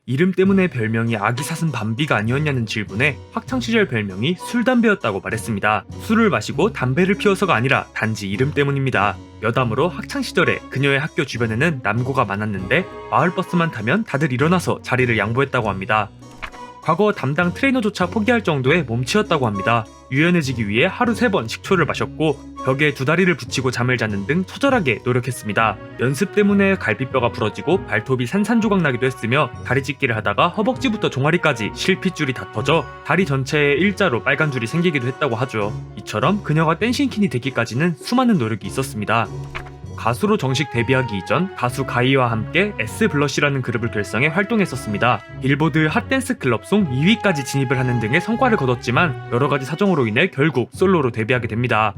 이름 때문에 별명이 아기 사슴 밤비가 아니었냐는 질문에 학창시절 별명이 술 담배였다고 말했습니다. 술을 마시고 담배를 피워서가 아니라 단지 이름 때문입니다. 여담으로 학창시절에 그녀의 학교 주변에는 남고가 많았는데 마을버스만 타면 다들 일어나서 자리를 양보했다고 합니다. 과거 담당 트레이너조차 포기할 정도의 몸치였다고 합니다. 유연해지기 위해 하루 3번 식초를 마셨고 벽에 2다리를 붙이고 잠을 자는 등 처절하게 노력했습니다. 연습 때문에 갈비뼈가 부러지고 발톱이 산산조각 나기도 했으며 다리 찢기를 하다가 허벅지부터 종아리까지 실핏줄이 다 터져 다리 전체에 일자로 빨간 줄이 생기기도 했다고 하죠. 이처럼 그녀가 댄싱퀸이 되기까지는 수많은 노력이 있었습니다. 가수로 정식 데뷔하기 이전 가수 가이와 함께 S블러쉬라는 그룹을 결성해 활동했었습니다. 빌보드 핫댄스 클럽송 2위까지 진입을 하는 등의 성과를 거뒀지만 여러가지 사정으로 인해 결국 솔로로 데뷔하게 됩니다.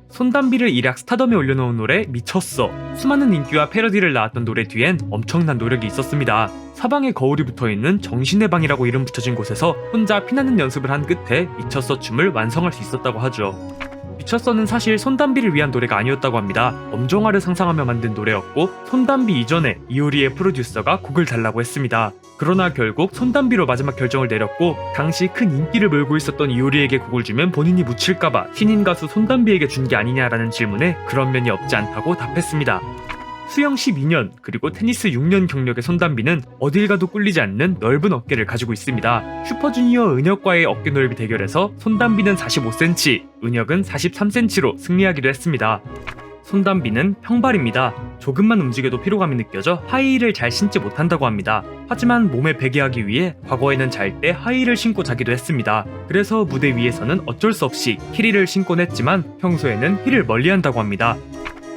손담비를 일약 스타덤에 올려놓은 노래 미쳤어. 수많은 인기와 패러디를 낳았던 노래 뒤엔 엄청난 노력이 있었습니다. 사방에 거울이 붙어있는 정신의 방이라고 이름 붙여진 곳에서 혼자 피나는 연습을 한 끝에 미쳤어 춤을 완성할 수 있었다고 하죠. 미쳤어는 사실 손담비를 위한 노래가 아니었다고 합니다. 엄정화를 상상하며 만든 노래였고 손담비 이전에 이효리의 프로듀서가 곡을 달라고 했습니다. 그러나 결국 손담비로 마지막 결정을 내렸고 당시 큰 인기를 몰고 있었던 이효리에게 곡을 주면 본인이 묻힐까봐 신인 가수 손담비에게 준 게 아니냐라는 질문에 그런 면이 없지 않다고 답했습니다. 수영 12년 그리고 테니스 6년 경력의 손담비는 어딜 가도 꿀리지 않는 넓은 어깨를 가지고 있습니다. 슈퍼주니어 은혁과의 어깨 넓이 대결에서 손담비는 45cm, 은혁은 43cm로 승리하기도 했습니다. 손담비는 평발입니다. 조금만 움직여도 피로감이 느껴져 하이힐을 잘 신지 못한다고 합니다. 하지만 몸에 배게 하기 위해 과거에는 잘 때 하이힐을 신고 자기도 했습니다. 그래서 무대 위에서는 어쩔 수 없이 힐을 신곤 했지만 평소에는 힐을 멀리한다고 합니다.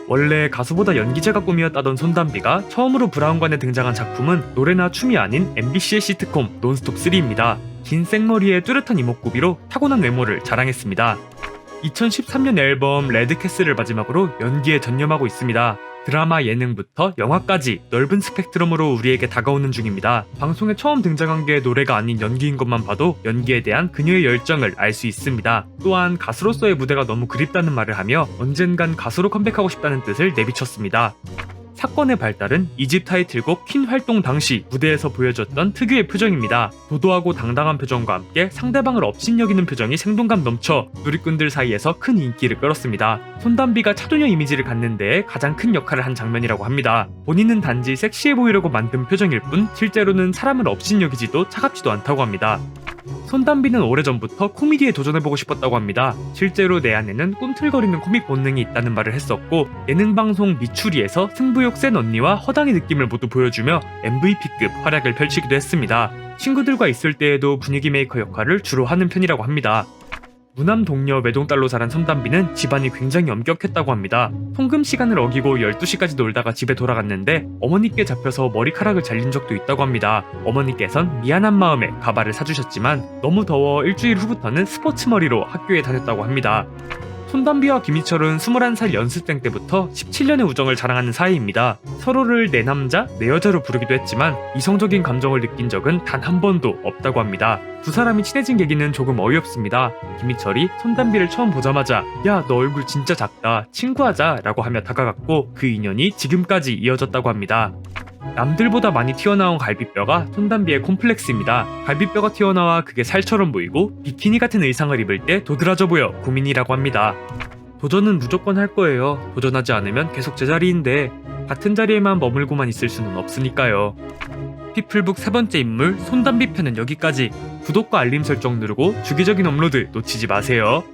원래 가수보다 연기자가 꿈이었다던 손담비가 처음으로 브라운관에 등장한 작품은 노래나 춤이 아닌 MBC의 시트콤 논스톱3입니다. 긴 생머리에 뚜렷한 이목구비로 타고난 외모를 자랑했습니다. 2013년 앨범 레드캐슬을 마지막으로 연기에 전념하고 있습니다. 드라마, 예능부터 영화까지 넓은 스펙트럼으로 우리에게 다가오는 중입니다. 방송에 처음 등장한 게 노래가 아닌 연기인 것만 봐도 연기에 대한 그녀의 열정을 알 수 있습니다. 또한 가수로서의 무대가 너무 그립다는 말을 하며 언젠간 가수로 컴백하고 싶다는 뜻을 내비쳤습니다. 사건의 발달은 2집 타이틀곡 퀸 활동 당시 무대에서 보여줬던 특유의 표정입니다. 도도하고 당당한 표정과 함께 상대방을 업신여기는 표정이 생동감 넘쳐 누리꾼들 사이에서 큰 인기를 끌었습니다. 손담비가 차도녀 이미지를 갖는 데에 가장 큰 역할을 한 장면이라고 합니다. 본인은 단지 섹시해 보이려고 만든 표정일 뿐 실제로는 사람을 업신여기지도 차갑지도 않다고 합니다. 손담비는 오래전부터 코미디에 도전해보고 싶었다고 합니다. 실제로 내 안에는 꿈틀거리는 코믹 본능이 있다는 말을 했었고 예능방송 미추리에서 승부욕 센 언니와 허당의 느낌을 모두 보여주며 MVP급 활약을 펼치기도 했습니다. 친구들과 있을 때에도 분위기 메이커 역할을 주로 하는 편이라고 합니다. 무남 동료 외동딸로 자란 손담비는 집안이 굉장히 엄격했다고 합니다. 통금 시간을 어기고 12시까지 놀다가 집에 돌아갔는데 어머니께 잡혀서 머리카락을 잘린 적도 있다고 합니다. 어머니께선 미안한 마음에 가발을 사주셨지만 너무 더워 일주일 후부터는 스포츠 머리로 학교에 다녔다고 합니다. 손담비와 김희철은 21살 연습생 때부터 17년의 우정을 자랑하는 사이입니다. 서로를 내 남자, 내 여자로 부르기도 했지만 이성적인 감정을 느낀 적은 단 한 번도 없다고 합니다. 두 사람이 친해진 계기는 조금 어이없습니다. 김희철이 손담비를 처음 보자마자 야, 너 얼굴 진짜 작다, 친구하자 라고 하며 다가갔고 그 인연이 지금까지 이어졌다고 합니다. 남들보다 많이 튀어나온 갈비뼈가 손담비의 콤플렉스입니다. 갈비뼈가 튀어나와 그게 살처럼 보이고 비키니 같은 의상을 입을 때 도드라져 보여 고민이라고 합니다. 도전은 무조건 할 거예요. 도전하지 않으면 계속 제자리인데 같은 자리에만 머물고만 있을 수는 없으니까요. 피플북 3번째 인물 손담비 편은 여기까지. 구독과 알림 설정 누르고 주기적인 업로드 놓치지 마세요.